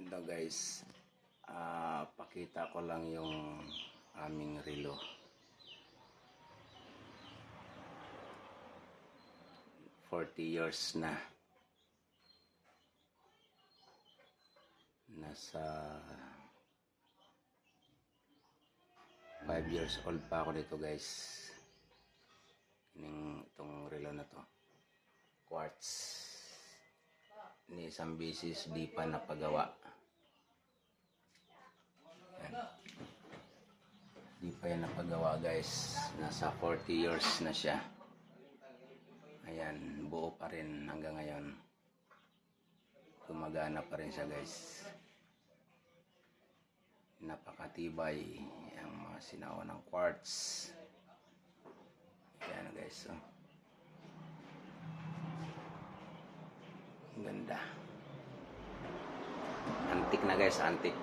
Ito guys, pakita ko lang yung aming relo. $40 na. Nasa 5 years old pa ako dito guys. Itong relo na to. Quartz. Ni isang bisis di pa napagawa. Yan. Di pa yan napagawa guys. Nasa 40 years na siya. Ayan, buo pa rin hanggang ngayon. Gumagana pa rin siya guys. Napakatibay ang mga sinawa ng quartz. Ayan guys. Oh. Ganda. Antik na guys, antik.